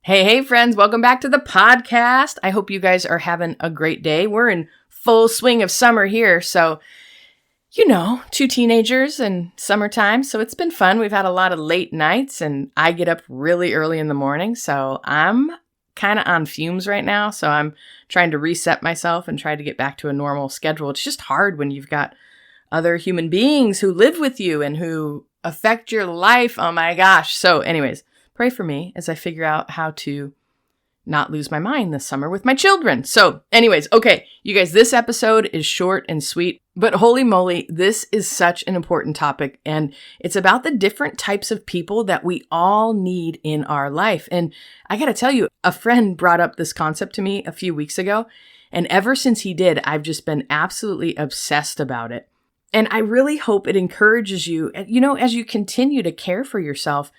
Hey, friends, welcome back to the podcast. I hope you guys are having a great day. We're in full swing of summer here. So, two teenagers and summertime. So it's been fun. We've had a lot of late nights and I get up really early in the morning. So I'm kind of on fumes right now. So I'm trying to reset myself and try to get back to a normal schedule. It's just hard when you've got other human beings who live with you and who affect your life. Oh my gosh. So anyways, pray for me as I figure out how to not lose my mind this summer with my children. So anyways, okay, you guys, this episode is short and sweet, but holy moly, this is such an important topic. And it's about the different types of people that we all need in our life. And I got to tell you, a friend brought up this concept to me a few weeks ago. And ever since he did, I've just been absolutely obsessed about it. And I really hope it encourages you, as you continue to care for yourself,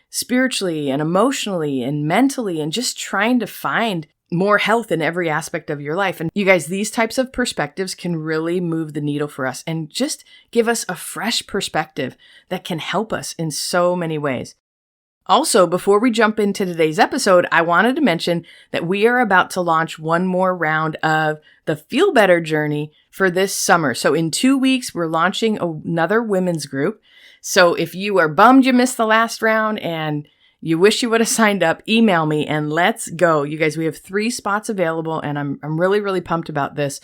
spiritually and emotionally and mentally, and just trying to find more health in every aspect of your life. And you guys, these types of perspectives can really move the needle for us and just give us a fresh perspective that can help us in so many ways. Also, before we jump into today's episode, I wanted to mention that we are about to launch one more round of the Feel Better journey for this summer. So in 2 weeks, we're launching another women's group. So if you are bummed you missed the last round and you wish you would have signed up, email me and let's go. You guys, we have 3 spots available and I'm really, really pumped about this.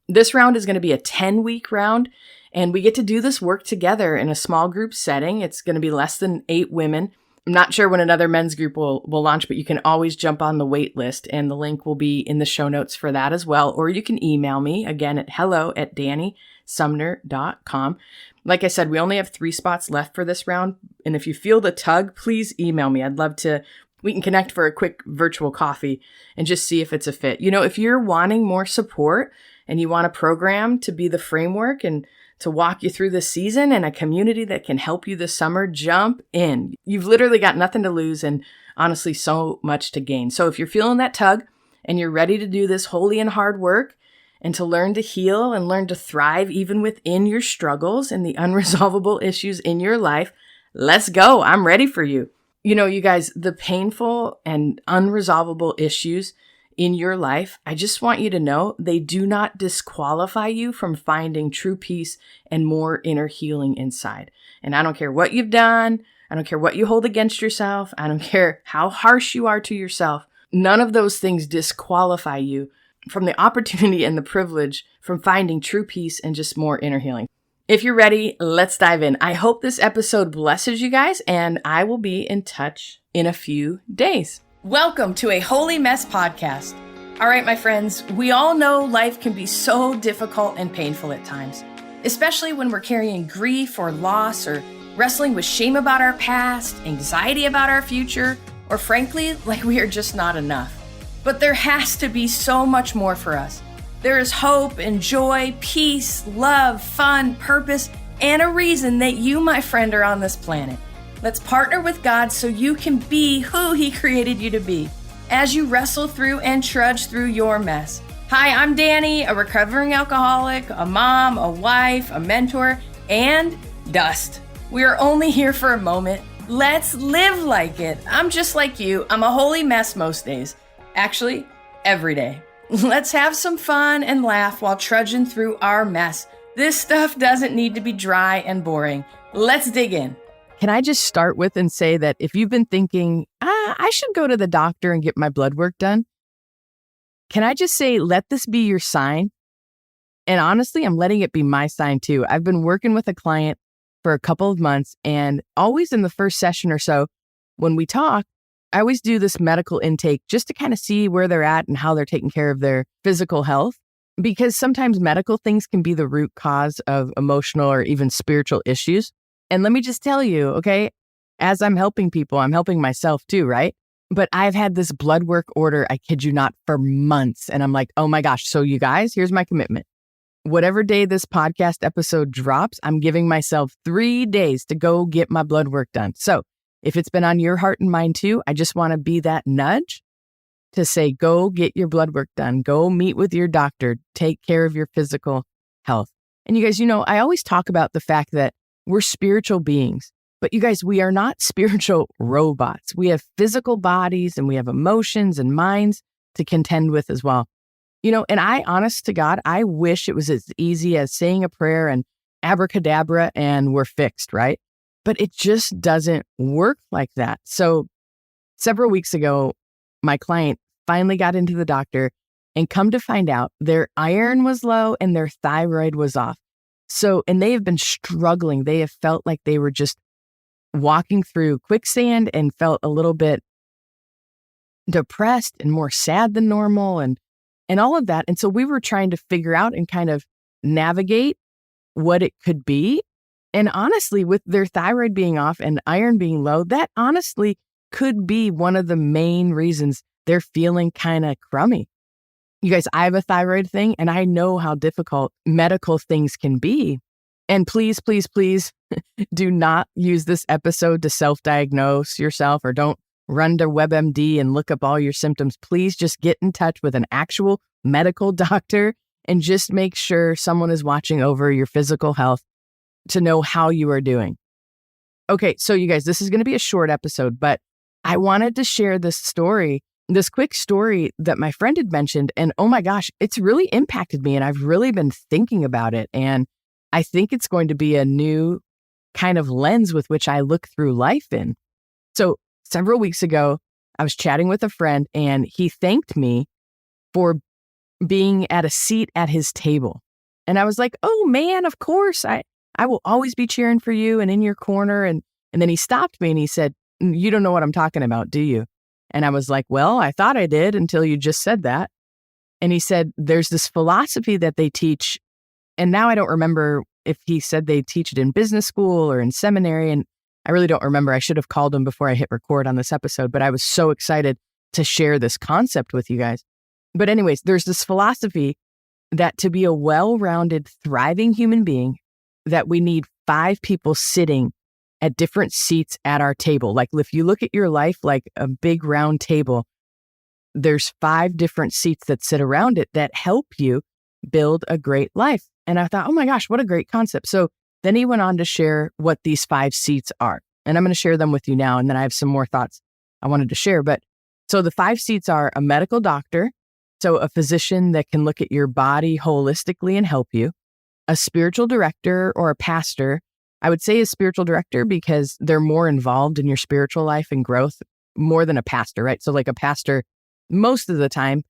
This round is going to be a 10-week round and we get to do this work together in a small group setting. It's going to be less than 8 women. I'm not sure when another men's group will launch, but you can always jump on the wait list and the link will be in the show notes for that as well. Or you can email me again at hello@danisumner.com. Like I said, we only have 3 spots left for this round. And if you feel the tug, please email me. I'd love to, we can connect for a quick virtual coffee and just see if it's a fit. If you're wanting more support and you want a program to be the framework and to walk you through this season and a community that can help you this summer, jump in. You've literally got nothing to lose and honestly so much to gain. So if you're feeling that tug and you're ready to do this holy and hard work and to learn to heal and learn to thrive even within your struggles and the unresolvable issues in your life, let's go. I'm ready for you. You guys, the painful and unresolvable issues in your life, I just want you to know they do not disqualify you from finding true peace and more inner healing inside. And I don't care what you've done. I don't care what you hold against yourself. I don't care how harsh you are to yourself. None of those things disqualify you from the opportunity and the privilege from finding true peace and just more inner healing. If you're ready, let's dive in. I hope this episode blesses you guys, and I will be in touch in a few days. Welcome to a Holy Mess podcast. All right, my friends, we all know life can be so difficult and painful at times, especially when we're carrying grief or loss or wrestling with shame about our past, anxiety about our future, or frankly, like we are just not enough. But there has to be so much more for us. There is hope and joy, peace, love, fun, purpose, and a reason that you, my friend, are on this planet. Let's partner with God so you can be who He created you to be as you wrestle through and trudge through your mess. Hi, I'm Dani, a recovering alcoholic, a mom, a wife, a mentor, and dust. We are only here for a moment. Let's live like it. I'm just like you. I'm a holy mess most days. Actually, every day. Let's have some fun and laugh while trudging through our mess. This stuff doesn't need to be dry and boring. Let's dig in. Can I just start with and say that if you've been thinking, I should go to the doctor and get my blood work done, can I just say, let this be your sign? And honestly, I'm letting it be my sign too. I've been working with a client for a couple of months, and always in the first session or so, when we talk, I always do this medical intake just to kind of see where they're at and how they're taking care of their physical health. Because sometimes medical things can be the root cause of emotional or even spiritual issues. And let me just tell you, okay, as I'm helping people, I'm helping myself too, right? But I've had this blood work order, I kid you not, for months. And I'm like, oh my gosh. So you guys, here's my commitment. Whatever day this podcast episode drops, I'm giving myself 3 days to go get my blood work done. So if it's been on your heart and mind too, I just want to be that nudge to say, go get your blood work done. Go meet with your doctor. Take care of your physical health. And you guys, I always talk about the fact that we're spiritual beings. But you guys, we are not spiritual robots. We have physical bodies and we have emotions and minds to contend with as well. And I, honest to God, I wish it was as easy as saying a prayer and abracadabra and we're fixed, right? But it just doesn't work like that. So several weeks ago, my client finally got into the doctor and come to find out their iron was low and their thyroid was off. So, and they have been struggling. They have felt like they were just walking through quicksand and felt a little bit depressed and more sad than normal and all of that. And so we were trying to figure out and kind of navigate what it could be. And honestly, with their thyroid being off and iron being low, that honestly could be one of the main reasons they're feeling kind of crummy. You guys, I have a thyroid thing and I know how difficult medical things can be. And please, please, please do not use this episode to self-diagnose yourself, or don't run to WebMD and look up all your symptoms. Please just get in touch with an actual medical doctor and just make sure someone is watching over your physical health to know how you are doing. Okay, so you guys, this is going to be a short episode, but I wanted to share this quick story that my friend had mentioned. And oh my gosh, it's really impacted me. And I've really been thinking about it. And I think it's going to be a new kind of lens with which I look through life in. So several weeks ago, I was chatting with a friend and he thanked me for being at a seat at his table. And I was like, oh man, of course, I will always be cheering for you and in your corner. And then he stopped me and he said, you don't know what I'm talking about, do you? And I was like, well, I thought I did until you just said that. And he said, there's this philosophy that they teach. And now I don't remember if he said they teach it in business school or in seminary. And I really don't remember. I should have called him before I hit record on this episode, but I was so excited to share this concept with you guys. But anyways, there's this philosophy that to be a well-rounded, thriving human being, that we need 5 people sitting at different seats at our table. Like if you look at your life like a big round table, there's 5 different seats that sit around it that help you build a great life. And I thought, oh my gosh, what a great concept. So then he went on to share what these 5 seats are. And I'm going to share them with you now. And then I have some more thoughts I wanted to share. But so the 5 seats are a medical doctor, so a physician that can look at your body holistically and help you, a spiritual director or a pastor. I would say a spiritual director because they're more involved in your spiritual life and growth more than a pastor, right? So like a pastor, most of the time,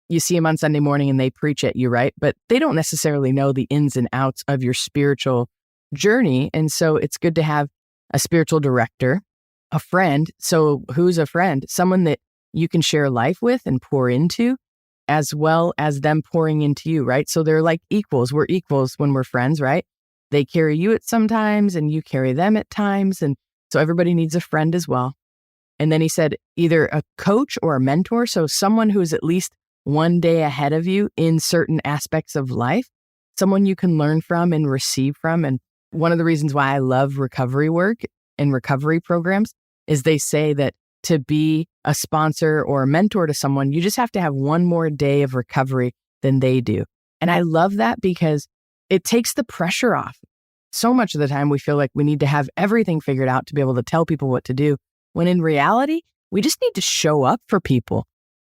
you see them on Sunday morning and they preach at you, right? But they don't necessarily know the ins and outs of your spiritual journey. And so it's good to have a spiritual director, a friend. So who's a friend? Someone that you can share life with and pour into, as well as them pouring into you, right? So they're like equals. We're equals when we're friends, right? They carry you at some times and you carry them at times. And so everybody needs a friend as well. And then he said either a coach or a mentor. So someone who's at least one day ahead of you in certain aspects of life, someone you can learn from and receive from. And one of the reasons why I love recovery work and recovery programs is they say that to be a sponsor or a mentor to someone, you just have to have one more day of recovery than they do. And I love that because it takes the pressure off. So much of the time we feel like we need to have everything figured out to be able to tell people what to do, when in reality, we just need to show up for people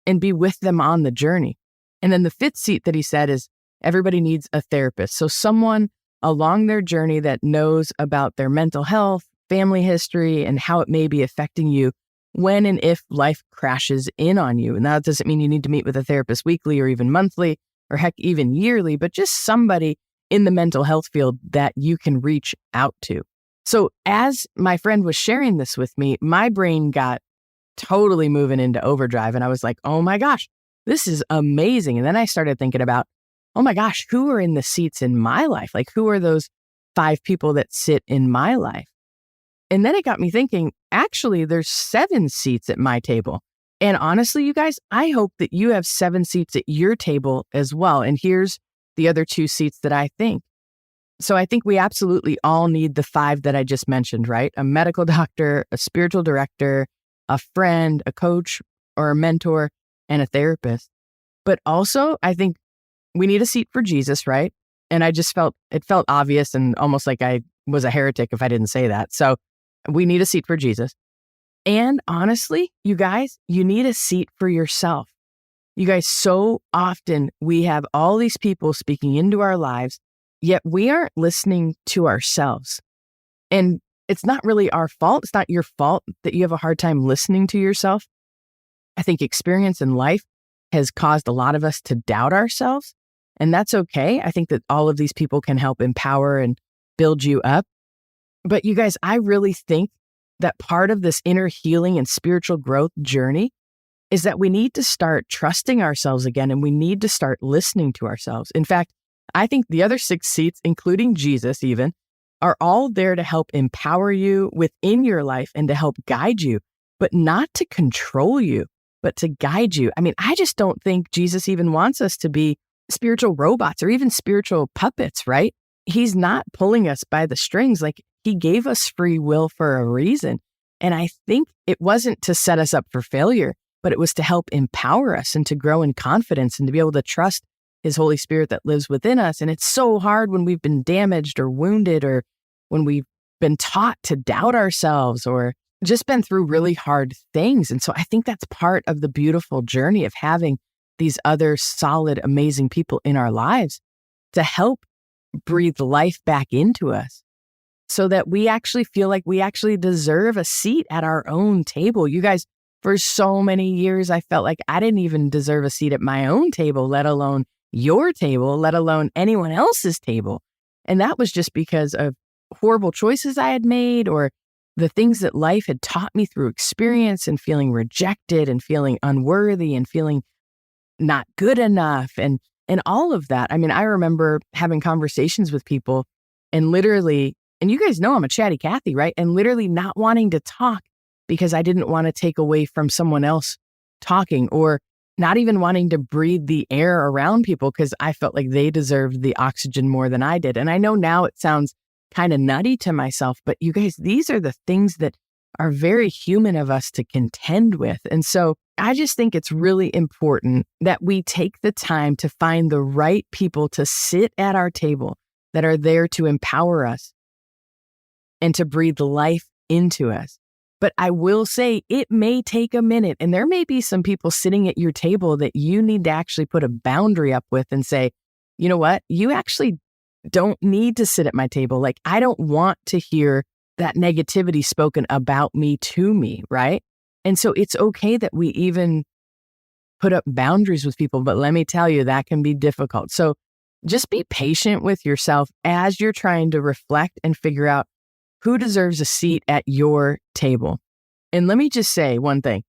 and be with them on the journey. And then the 5th seat that he said is everybody needs a therapist. So someone along their journey that knows about their mental health, family history, and how it may be affecting you when and if life crashes in on you. And that doesn't mean you need to meet with a therapist weekly or even monthly or heck, even yearly, but just somebody in the mental health field that you can reach out to. So as my friend was sharing this with me, my brain got totally moving into overdrive. And I was like, oh my gosh, this is amazing. And then I started thinking about, oh my gosh, who are in the seats in my life? Like, who are those 5 people that sit in my life? And then it got me thinking, actually, there's 7 seats at my table. And honestly, you guys, I hope that you have 7 seats at your table as well. And here's the other 2 seats that I think. So I think we absolutely all need the 5 that I just mentioned, right? A medical doctor, a spiritual director, a friend, a coach or a mentor, and a therapist. But also, I think we need a seat for Jesus, right? And I just felt obvious and almost like I was a heretic if I didn't say that. So We need a seat for Jesus. And honestly, you guys, you need a seat for yourself. You guys, so often we have all these people speaking into our lives, yet we aren't listening to ourselves. And it's not really our fault. It's not your fault that you have a hard time listening to yourself. I think experience in life has caused a lot of us to doubt ourselves, and that's okay. I think that all of these people can help empower and build you up. But you guys, I really think that part of this inner healing and spiritual growth journey is that we need to start trusting ourselves again, and we need to start listening to ourselves. In fact, I think the other 6 seats, including Jesus even, are all there to help empower you within your life and to help guide you, but not to control you, but to guide you. I mean, I just don't think Jesus even wants us to be spiritual robots or even spiritual puppets, right? He's not pulling us by the strings. Like, he gave us free will for a reason. And I think it wasn't to set us up for failure, but it was to help empower us and to grow in confidence and to be able to trust his Holy Spirit that lives within us. And it's so hard when we've been damaged or wounded, or when we've been taught to doubt ourselves, or just been through really hard things. And so I think that's part of the beautiful journey of having these other solid, amazing people in our lives to help breathe life back into us so that we actually feel like we actually deserve a seat at our own table. You guys, for so many years, I felt like I didn't even deserve a seat at my own table, let alone your table, let alone anyone else's table. And that was just because of horrible choices I had made, or the things that life had taught me through experience, and feeling rejected and feeling unworthy and feeling not good enough and all of that. I mean, I remember having conversations with people and literally, and you guys know I'm a chatty Cathy, right? And literally not wanting to talk because I didn't want to take away from someone else talking, or not even wanting to breathe the air around people because I felt like they deserved the oxygen more than I did. And I know now it sounds kind of nutty to myself, but you guys, these are the things that are very human of us to contend with. And so I just think it's really important that we take the time to find the right people to sit at our table that are there to empower us and to breathe life into us. But I will say it may take a minute, and there may be some people sitting at your table that you need to actually put a boundary up with and say, you know what, you actually don't need to sit at my table. Like, I don't want to hear that negativity spoken about me to me, right? And so it's okay that we even put up boundaries with people, but let me tell you, that can be difficult. So just be patient with yourself as you're trying to reflect and figure out who deserves a seat at your table. And let me just say one thing.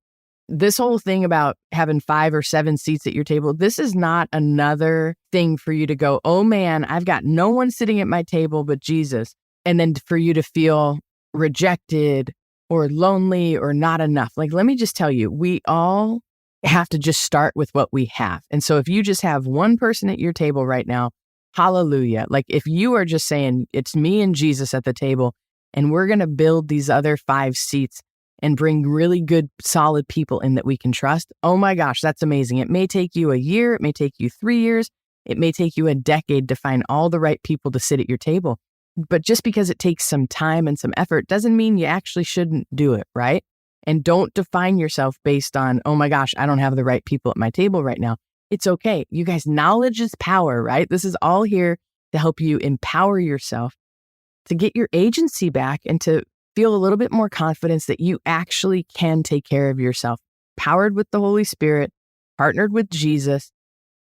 This whole thing about having 5 or 7 seats at your table, this is not another thing for you to go, oh man, I've got no one sitting at my table but Jesus. And then for you to feel rejected or lonely or not enough. Like, let me just tell you, we all have to just start with what we have. And so if you just have one person at your table right now, hallelujah. Like, if you are just saying, it's me and Jesus at the table, and we're going to build these other 5 seats and bring really good, solid people in that we can trust. Oh my gosh, that's amazing. It may take you a year. It may take you 3 years. It may take you a decade to find all the right people to sit at your table. But just because it takes some time and some effort doesn't mean you actually shouldn't do it, right? And don't define yourself based on, oh my gosh, I don't have the right people at my table right now. It's okay. You guys, knowledge is power, right? This is all here to help you empower yourself, to get your agency back, and to feel a little bit more confidence that you actually can take care of yourself, powered with the Holy Spirit, partnered with Jesus,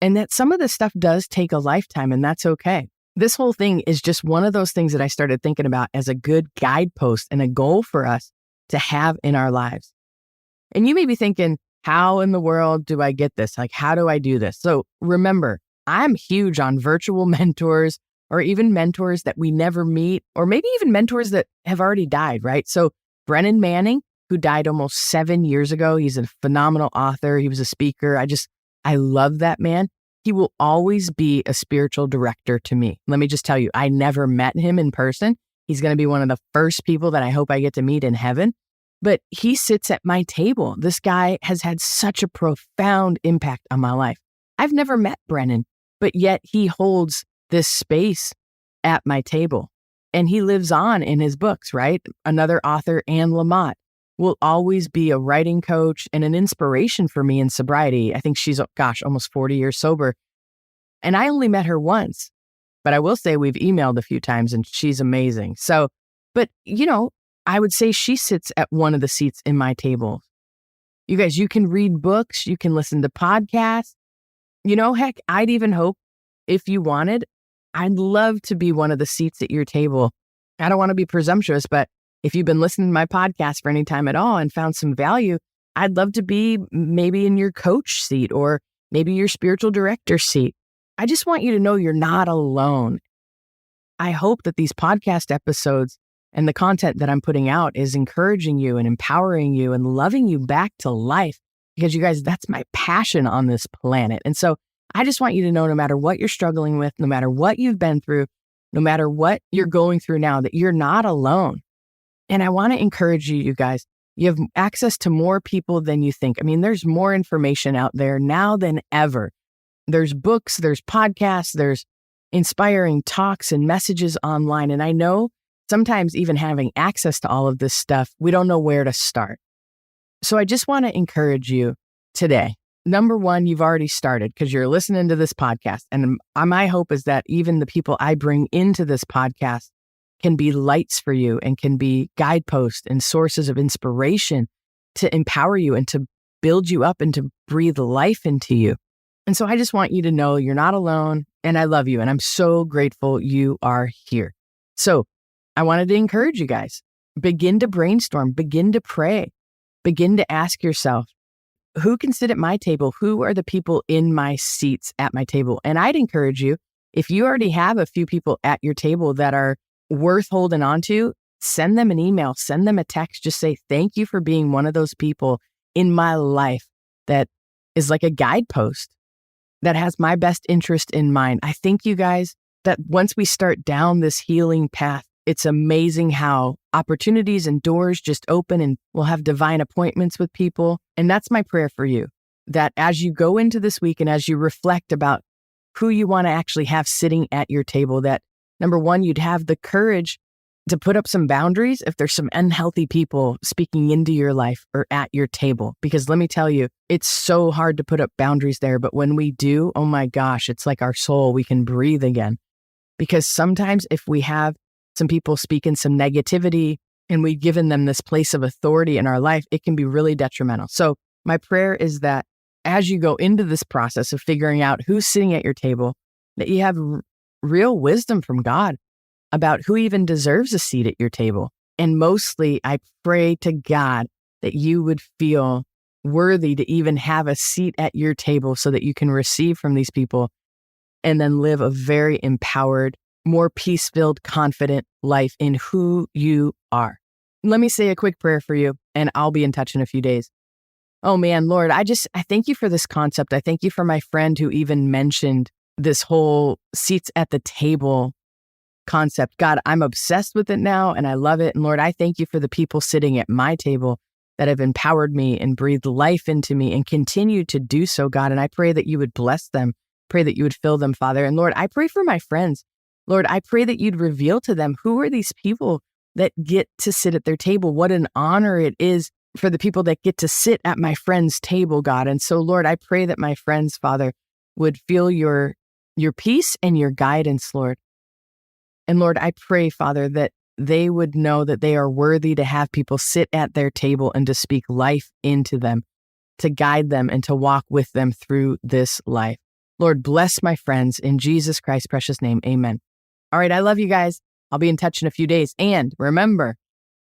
and that some of this stuff does take a lifetime, and that's okay. This whole thing is just one of those things that I started thinking about as a good guidepost and a goal for us to have in our lives. And you may be thinking, how in the world do I get this? Like, how do I do this? So remember, I'm huge on virtual mentors, or even mentors that we never meet, or maybe even mentors that have already died, right? So Brennan Manning, who died almost 7 years ago, he's a phenomenal author. He was a speaker. I love that man. He will always be a spiritual director to me. Let me just tell you, I never met him in person. He's going to be one of the first people that I hope I get to meet in heaven. But he sits at my table. This guy has had such a profound impact on my life. I've never met Brennan, but yet he holds this space at my table. And he lives on in his books, right? Another author, Anne Lamott, will always be a writing coach and an inspiration for me in sobriety. I think she's, almost 40 years sober. And I only met her once, but I will say we've emailed a few times and she's amazing. So, but I would say she sits at one of the seats in my table. You guys, you can read books, you can listen to podcasts. Heck, I'd even hope if you wanted, I'd love to be one of the seats at your table. I don't want to be presumptuous, but if you've been listening to my podcast for any time at all and found some value, I'd love to be maybe in your coach seat or maybe your spiritual director seat. I just want you to know you're not alone. I hope that these podcast episodes and the content that I'm putting out is encouraging you and empowering you and loving you back to life, because you guys, that's my passion on this planet. And so I just want you to know, no matter what you're struggling with, no matter what you've been through, no matter what you're going through now, that you're not alone. And I want to encourage you guys, you have access to more people than you think. I mean, there's more information out there now than ever. There's books, there's podcasts, there's inspiring talks and messages online. And I know sometimes even having access to all of this stuff, we don't know where to start. So I just want to encourage you today. Number one, you've already started because you're listening to this podcast. And my hope is that even the people I bring into this podcast can be lights for you and can be guideposts and sources of inspiration to empower you and to build you up and to breathe life into you. And so I just want you to know you're not alone and I love you. And I'm so grateful you are here. So I wanted to encourage you guys, begin to brainstorm, begin to pray, begin to ask yourself, who can sit at my table? Who are the people in my seats at my table? And I'd encourage you, if you already have a few people at your table that are worth holding on to, send them an email, send them a text, just say, thank you for being one of those people in my life that is like a guidepost that has my best interest in mind. I think you guys, that once we start down this healing path, it's amazing how opportunities and doors just open and we'll have divine appointments with people. And that's my prayer for you, that as you go into this week and as you reflect about who you want to actually have sitting at your table, that number one, you'd have the courage to put up some boundaries if there's some unhealthy people speaking into your life or at your table. Because let me tell you, it's so hard to put up boundaries there. But when we do, oh my gosh, it's like our soul, we can breathe again. Because sometimes if we have some people speaking some negativity and we've given them this place of authority in our life, it can be really detrimental. So my prayer is that as you go into this process of figuring out who's sitting at your table, that you have real wisdom from God about who even deserves a seat at your table. And mostly, I pray to God that you would feel worthy to even have a seat at your table so that you can receive from these people and then live a very empowered, more peace-filled, confident life in who you are. Let me say a quick prayer for you, and I'll be in touch in a few days. Oh man, Lord, I thank you for this concept. I thank you for my friend who even mentioned this whole seats at the table concept. God, I'm obsessed with it now and I love it. And Lord, I thank you for the people sitting at my table that have empowered me and breathed life into me and continue to do so, God. And I pray that you would bless them, pray that you would fill them, Father. And Lord, I pray for my friends. Lord, I pray that you'd reveal to them who are these people that get to sit at their table. What an honor it is for the people that get to sit at my friend's table, God. And so, Lord, I pray that my friends, Father, would feel your peace and your guidance, Lord. And Lord, I pray, Father, that they would know that they are worthy to have people sit at their table and to speak life into them, to guide them and to walk with them through this life. Lord, bless my friends in Jesus Christ's precious name. Amen. All right. I love you guys. I'll be in touch in a few days. And remember,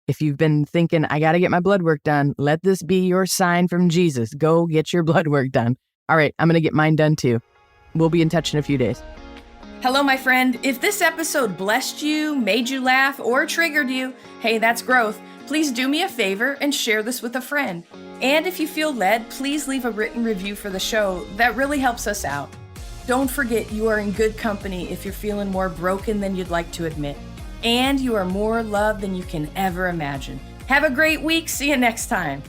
if you've been thinking, I got to get my blood work done, let this be your sign from Jesus. Go get your blood work done. All right. I'm going to get mine done too. We'll be in touch in a few days. Hello, my friend. If this episode blessed you, made you laugh, or triggered you, hey, that's growth. Please do me a favor and share this with a friend. And if you feel led, please leave a written review for the show. That really helps us out. Don't forget you are in good company if you're feeling more broken than you'd like to admit. And you are more loved than you can ever imagine. Have a great week. See you next time.